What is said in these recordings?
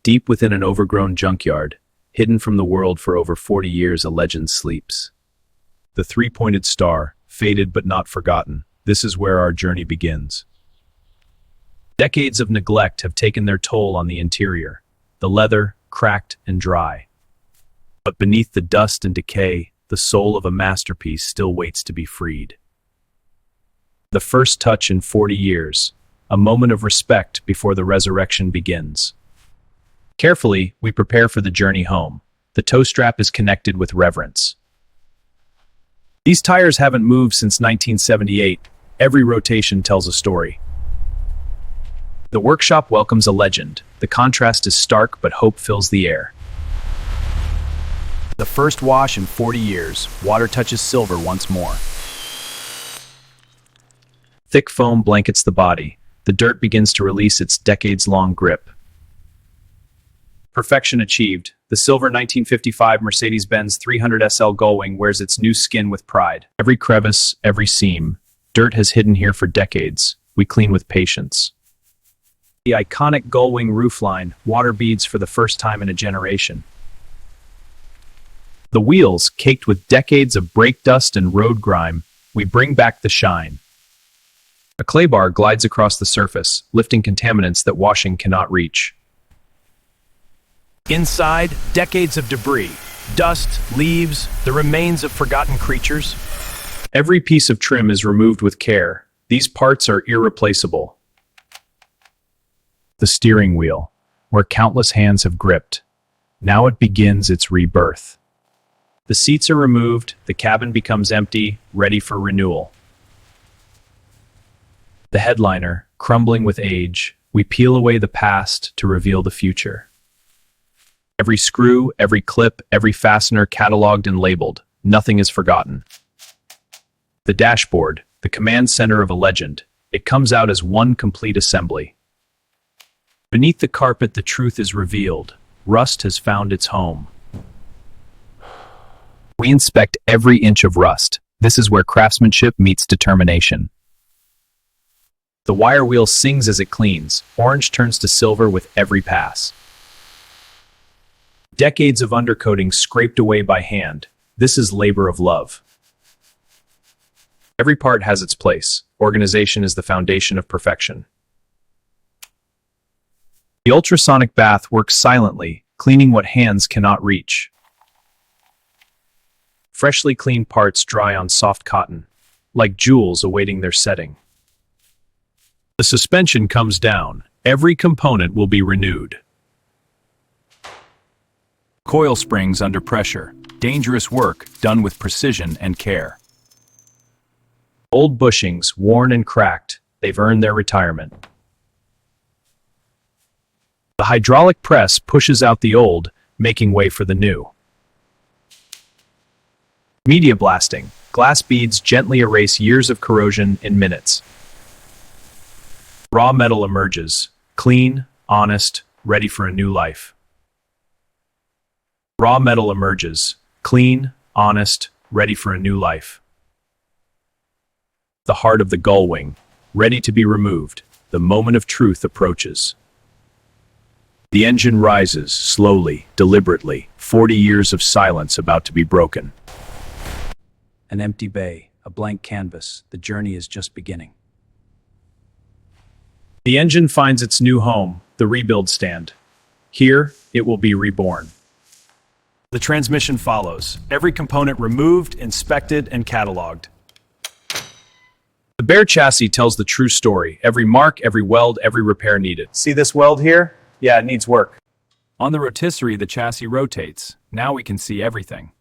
Deep within an overgrown junkyard, hidden from the world for over 40 years, a legend sleeps. The three-pointed star, faded but not forgotten. This is where our journey begins. Decades of neglect have taken their toll on the interior, the leather cracked and dry. But beneath the dust and decay, the soul of a masterpiece still waits to be freed. The first touch in 40 years, a moment of respect before the resurrection begins. Carefully, we prepare for the journey home. The toe strap is connected with reverence. These tires haven't moved since 1978. Every rotation tells a story. The workshop welcomes a legend. The contrast is stark, but hope fills the air. The first wash in 40 years, water touches silver once more. Thick foam blankets the body. The dirt begins to release its decades-long grip. Perfection achieved. The silver 1955 Mercedes-Benz 300 SL Gullwing wears its new skin with pride. Every crevice, every seam. Dirt has hidden here for decades. We clean with patience. The iconic Gullwing roofline, water beads for the first time in a generation. The wheels, caked with decades of brake dust and road grime, we bring back the shine. A clay bar glides across the surface, lifting contaminants that washing cannot reach. Inside, decades of debris, dust, leaves, the remains of forgotten creatures. Every piece of trim is removed with care. These parts are irreplaceable. The steering wheel, where countless hands have gripped. Now it begins its rebirth. The seats are removed, the cabin becomes empty, ready for renewal. The headliner, crumbling with age, we peel away the past to reveal the future. Every screw, every clip, every fastener cataloged and labeled. Nothing is forgotten. The dashboard, the command center of a legend. It comes out as one complete assembly. Beneath the carpet, the truth is revealed. Rust has found its home. We inspect every inch of rust. This is where craftsmanship meets determination. The wire wheel sings as it cleans. Orange turns to silver with every pass. Decades of undercoating scraped away by hand. This is labor of love. Every part has its place. Organization is the foundation of perfection. The ultrasonic bath works silently, cleaning what hands cannot reach. Freshly cleaned parts dry on soft cotton, like jewels awaiting their setting. The suspension comes down. Every component will be renewed. Coil springs under pressure. Dangerous work done with precision and care. Old bushings, worn and cracked, they've earned their retirement. The hydraulic press pushes out the old, making way for the new. Media blasting. Glass beads gently erase years of corrosion in minutes. Raw metal emerges, clean, honest, ready for a new life. Raw metal emerges, clean, honest, ready for a new life. The heart of the Gullwing, ready to be removed. The moment of truth approaches. The engine rises, slowly, deliberately, 40 years of silence about to be broken. An empty bay, a blank canvas, the journey is just beginning. The engine finds its new home, the rebuild stand. Here, it will be reborn. The transmission follows, every component removed, inspected, and cataloged. The bare chassis tells the true story, every mark, every weld, every repair needed. See this weld here? Yeah, it needs work. On the rotisserie, the chassis rotates. Now we can see everything.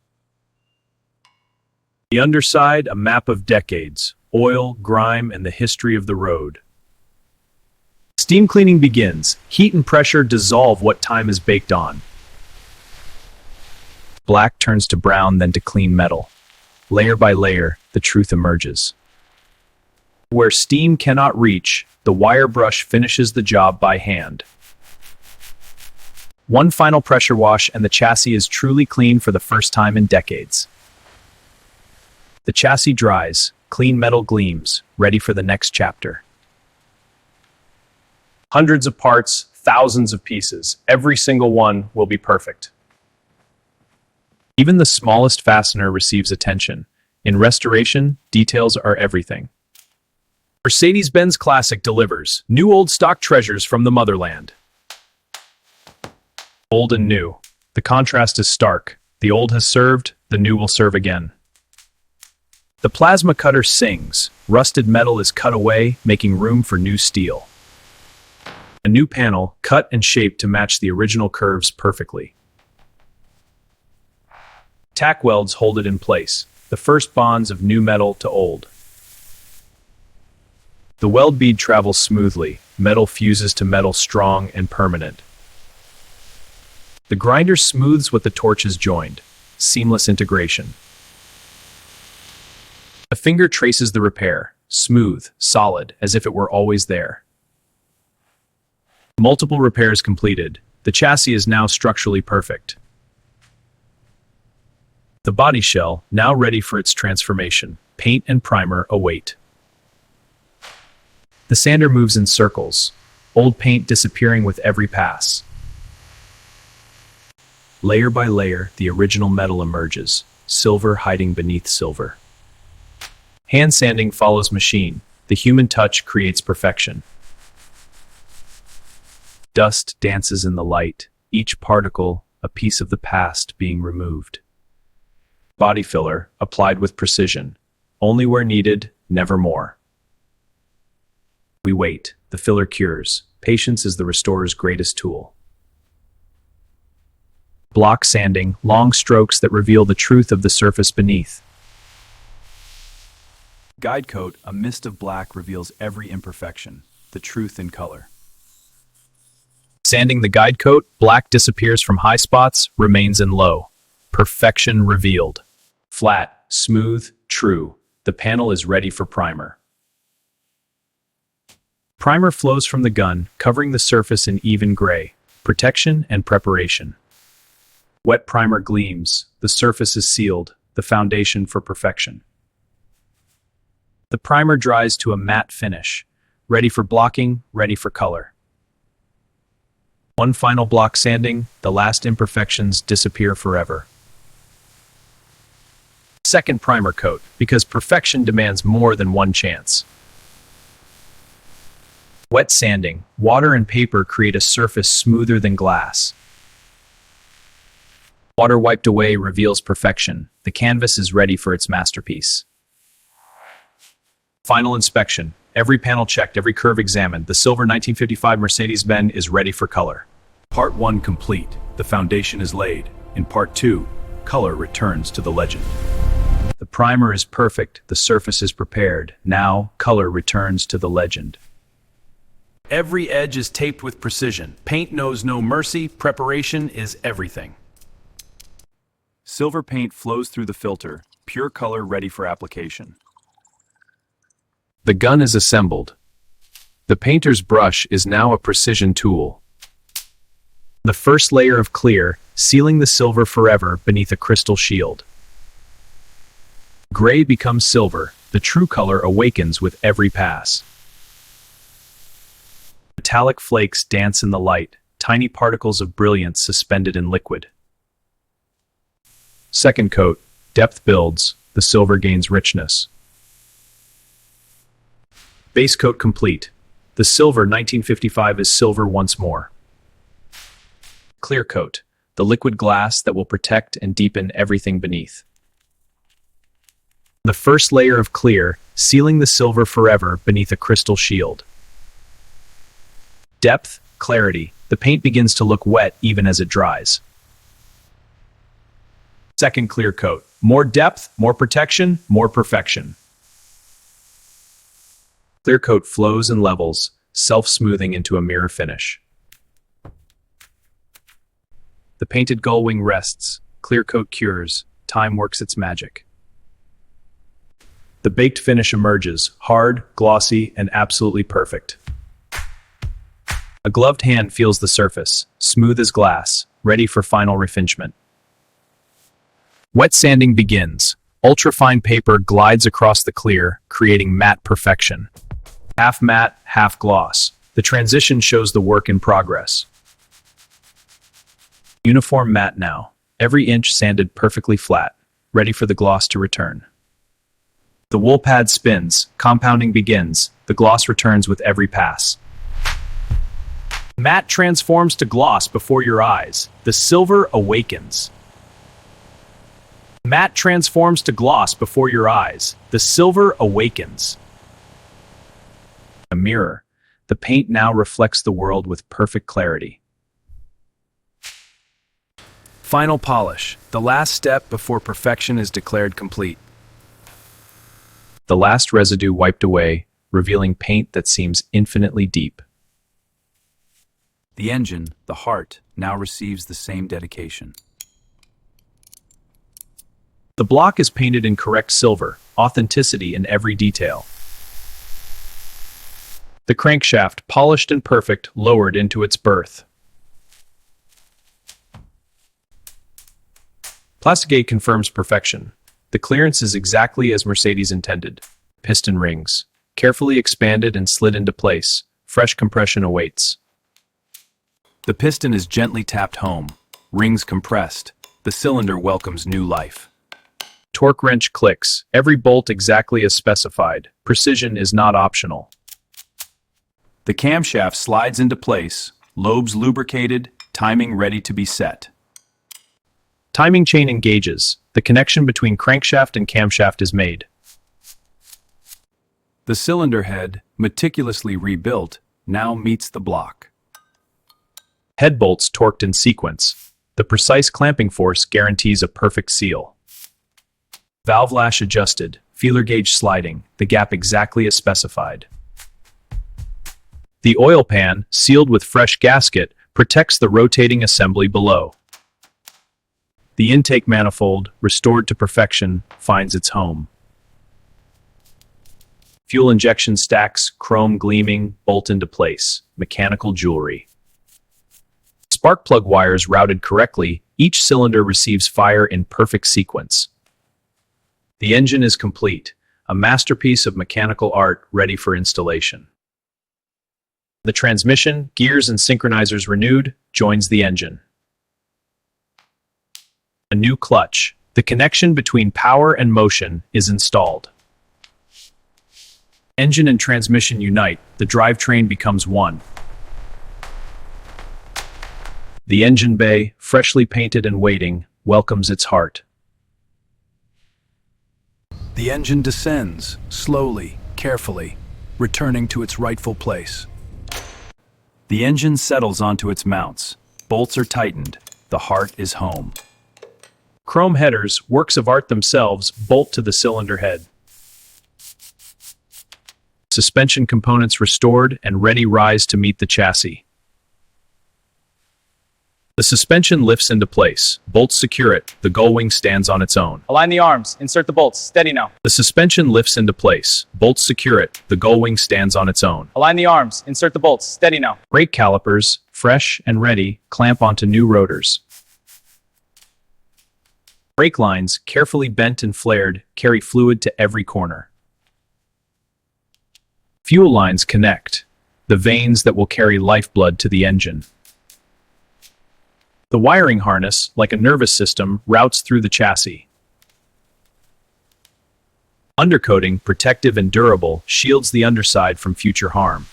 The underside, a map of decades, oil, grime, and the history of the road. Steam cleaning begins. Heat and pressure dissolve what time is baked on. Black turns to brown, then to clean metal. Layer by layer, the truth emerges. Where steam cannot reach, the wire brush finishes the job by hand. One final pressure wash and the chassis is truly clean for the first time in decades. The chassis dries, clean metal gleams, ready for the next chapter. Hundreds of parts, thousands of pieces. Every single one will be perfect. Even the smallest fastener receives attention. In restoration, details are everything. Mercedes-Benz Classic delivers new old stock treasures from the motherland. Old and new. The contrast is stark. The old has served, the new will serve again. The plasma cutter sings. Rusted metal is cut away, making room for new steel. A new panel, cut and shaped to match the original curves perfectly. Tack welds hold it in place, the first bonds of new metal to old. The weld bead travels smoothly, metal fuses to metal strong and permanent. The grinder smooths what the torch has joined, seamless integration. The finger traces the repair, smooth, solid, as if it were always there. Multiple repairs completed, the chassis is now structurally perfect. The body shell, now ready for its transformation. Paint and primer await. The sander moves in circles, old paint disappearing with every pass. Layer by layer, the original metal emerges, silver hiding beneath silver. Hand sanding follows machine. The human touch creates perfection. Dust dances in the light, each particle a piece of the past being removed. Body filler, applied with precision. Only where needed, never more. We wait. The filler cures. Patience is the restorer's greatest tool. Block sanding, long strokes that reveal the truth of the surface beneath. Guide coat, a mist of black reveals every imperfection, the truth in color. Sanding the guide coat, black disappears from high spots, remains in low. Perfection revealed. Flat, smooth, true. The panel is ready for primer. Primer flows from the gun, covering the surface in even gray. Protection and preparation. Wet primer gleams. The surface is sealed, the foundation for perfection. The primer dries to a matte finish. Ready for blocking, ready for color. One final block sanding, the last imperfections disappear forever. Second primer coat, because perfection demands more than one chance. Wet sanding, water and paper create a surface smoother than glass. Water wiped away reveals perfection. The canvas is ready for its masterpiece. Final inspection. Every panel checked, every curve examined. The silver 1955 Mercedes-Benz is ready for color. Part 1 complete. The foundation is laid. In Part 2, color returns to the legend. The primer is perfect. The surface is prepared. Now, color returns to the legend. Every edge is taped with precision. Paint knows no mercy. Preparation is everything. Silver paint flows through the filter. Pure color ready for application. The gun is assembled. The painter's brush is now a precision tool. The first layer of clear, sealing the silver forever beneath a crystal shield. Gray becomes silver. The true color awakens with every pass. Metallic flakes dance in the light, tiny particles of brilliance suspended in liquid. Second coat, depth builds, the silver gains richness. Base coat complete. The silver 1955 is silver once more. Clear coat, the liquid glass that will protect and deepen everything beneath. The first layer of clear, sealing the silver forever beneath a crystal shield. Depth, clarity, the paint begins to look wet even as it dries. Second clear coat, more depth, more protection, more perfection. Clear coat flows and levels, self-smoothing into a mirror finish. The painted gull wing rests, clear coat cures, time works its magic. The baked finish emerges, hard, glossy, and absolutely perfect. A gloved hand feels the surface, smooth as glass, ready for final refinishment. Wet sanding begins. Ultrafine paper glides across the clear, creating matte perfection. Half matte, half gloss. The transition shows the work in progress. Uniform matte now. Every inch sanded perfectly flat, ready for the gloss to return. The wool pad spins, compounding begins, the gloss returns with every pass. Matte transforms to gloss before your eyes. The silver awakens. Matte transforms to gloss before your eyes. The silver awakens. A mirror. The paint now reflects the world with perfect clarity. Final polish. The last step before perfection is declared complete. The last residue wiped away, revealing paint that seems infinitely deep. The engine, the heart, now receives the same dedication. The block is painted in correct silver, authenticity in every detail. The crankshaft, polished and perfect, lowered into its berth. Plastigate confirms perfection. The clearance is exactly as Mercedes intended. Piston rings, carefully expanded and slid into place. Fresh compression awaits. The piston is gently tapped home, rings compressed. The cylinder welcomes new life. Torque wrench clicks, every bolt exactly as specified. Precision is not optional. The camshaft slides into place, lobes lubricated, timing ready to be set. Timing chain engages. The connection between crankshaft and camshaft is made. The cylinder head, meticulously rebuilt, now meets the block. Head bolts torqued in sequence. The precise clamping force guarantees a perfect seal. Valve lash adjusted, feeler gauge sliding, the gap exactly as specified. The oil pan, sealed with fresh gasket, protects the rotating assembly below. The intake manifold, restored to perfection, finds its home. Fuel injection stacks, chrome gleaming, bolt into place. Mechanical jewelry. Spark plug wires routed correctly, each cylinder receives fire in perfect sequence. The engine is complete, a masterpiece of mechanical art ready for installation. The transmission, gears and synchronizers renewed, joins the engine. A new clutch. The connection between power and motion is installed. Engine and transmission unite, the drivetrain becomes one. The engine bay, freshly painted and waiting, welcomes its heart. The engine descends, slowly, carefully, returning to its rightful place. The engine settles onto its mounts. Bolts are tightened. The heart is home. Chrome headers, works of art themselves, bolt to the cylinder head. Suspension components restored and ready rise to meet the chassis. The suspension lifts into place. Bolts secure it. The gull wing stands on its own. Align the arms. Insert the bolts. Steady now. The suspension lifts into place. Bolts secure it. The gull wing stands on its own. Align the arms. Insert the bolts. Steady now. Brake calipers, fresh and ready, clamp onto new rotors. Brake lines, carefully bent and flared, carry fluid to every corner. Fuel lines connect, the veins that will carry lifeblood to the engine. The wiring harness, like a nervous system, routes through the chassis. Undercoating, protective and durable, shields the underside from future harm.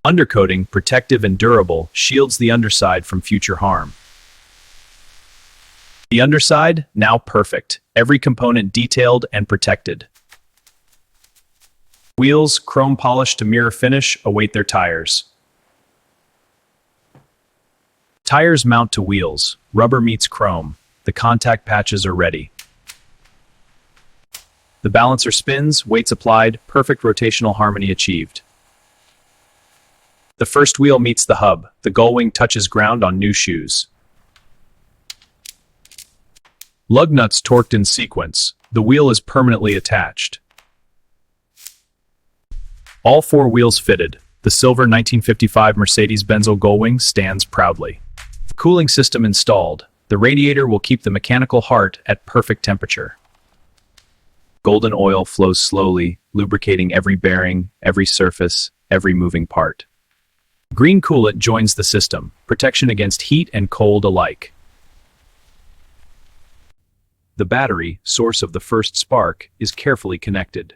Undercoating, protective and durable, shields the underside from future harm. The underside, now perfect, every component detailed and protected. Wheels, chrome polished to mirror finish, await their tires. Tires mount to wheels, rubber meets chrome, the contact patches are ready. The balancer spins, weights applied, perfect rotational harmony achieved. The first wheel meets the hub, the gull wing touches ground on new shoes. Lug nuts torqued in sequence, the wheel is permanently attached. All four wheels fitted, the silver 1955 Mercedes-Benz gull wing stands proudly. Cooling system installed, the radiator will keep the mechanical heart at perfect temperature. Golden oil flows slowly, lubricating every bearing, every surface. every moving part. Green coolant joins the system, protection against heat and cold alike. The battery, source of the first spark, is carefully connected.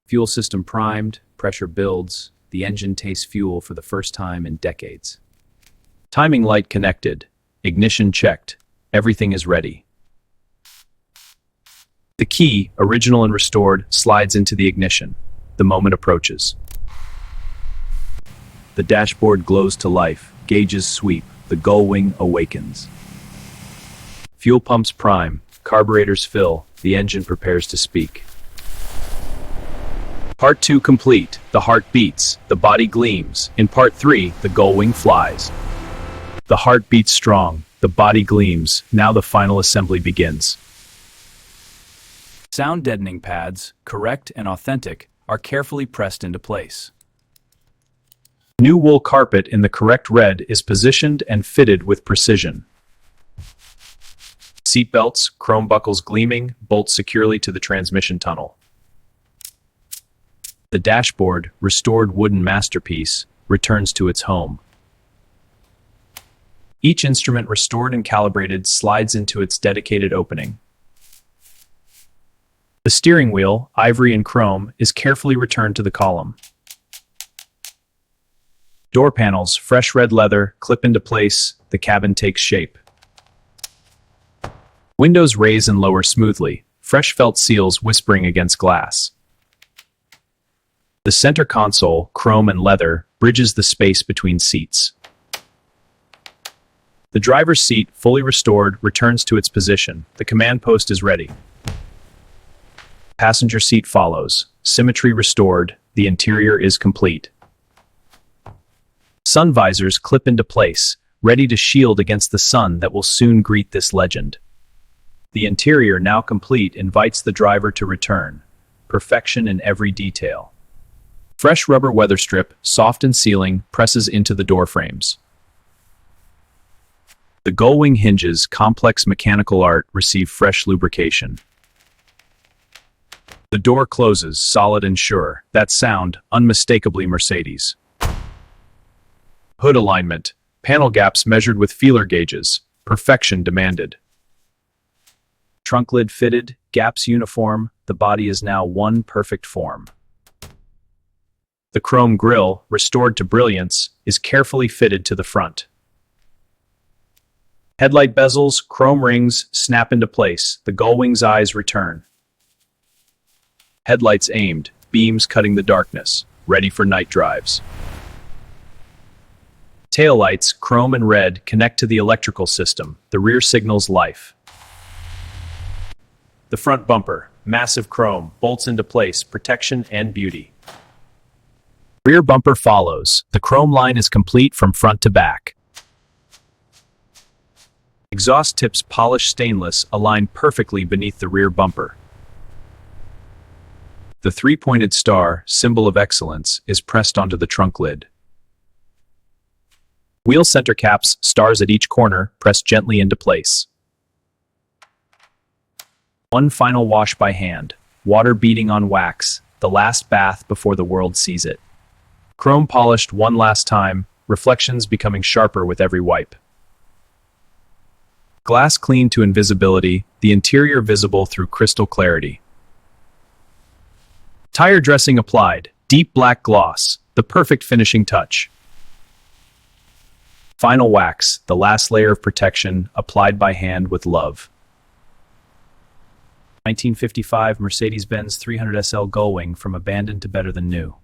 Fuel system primed, pressure builds, the engine tastes fuel for the first time in decades. Timing light connected, ignition checked, everything is ready. The key, original and restored, slides into the ignition. The moment approaches. The dashboard glows to life, gauges sweep, the gull wing awakens. Fuel pumps prime, carburetors fill, the engine prepares to speak. Part 2 complete, the heart beats, the body gleams. In Part 3, the gull wing flies. The heart beats strong, the body gleams, now the final assembly begins. Sound deadening pads, correct and authentic, are carefully pressed into place. New wool carpet in the correct red is positioned and fitted with precision. Seat belts, chrome buckles gleaming, bolt securely to the transmission tunnel. The dashboard, restored wooden masterpiece, returns to its home. Each instrument restored and calibrated slides into its dedicated opening. The steering wheel, ivory and chrome, is carefully returned to the column. Door panels, fresh red leather, clip into place, the cabin takes shape. Windows raise and lower smoothly, fresh felt seals whispering against glass. The center console, chrome and leather, bridges the space between seats. The driver's seat, fully restored, returns to its position. The command post is ready. Passenger seat follows. Symmetry restored. The interior is complete. Sun visors clip into place, ready to shield against the sun that will soon greet this legend. The interior, now complete, invites the driver to return. Perfection in every detail. Fresh rubber weather strip, soft and sealing, presses into the door frames. The gull wing hinges, complex mechanical art, receive fresh lubrication. The door closes, solid and sure. That sound, unmistakably Mercedes. Hood alignment. Panel gaps measured with feeler gauges. Perfection demanded. Trunk lid fitted, gaps uniform. The body is now one perfect form. The chrome grille, restored to brilliance, is carefully fitted to the front. Headlight bezels, chrome rings, snap into place. The gull wing's eyes return. Headlights aimed, beams cutting the darkness, ready for night drives. Taillights, chrome and red, connect to the electrical system. The rear signals life. The front bumper, massive chrome, bolts into place, protection and beauty. Rear bumper follows. The chrome line is complete from front to back. Exhaust tips, polished stainless, align perfectly beneath the rear bumper. The three-pointed star, symbol of excellence, is pressed onto the trunk lid. Wheel center caps, stars at each corner, pressed gently into place. One final wash by hand, water beating on wax, the last bath before the world sees it. Chrome polished one last time, reflections becoming sharper with every wipe. Glass clean to invisibility, the interior visible through crystal clarity. Tire dressing applied, deep black gloss, the perfect finishing touch. Final wax, the last layer of protection, applied by hand with love. 1955 Mercedes-Benz 300 SL Gullwing, from abandoned to better than new.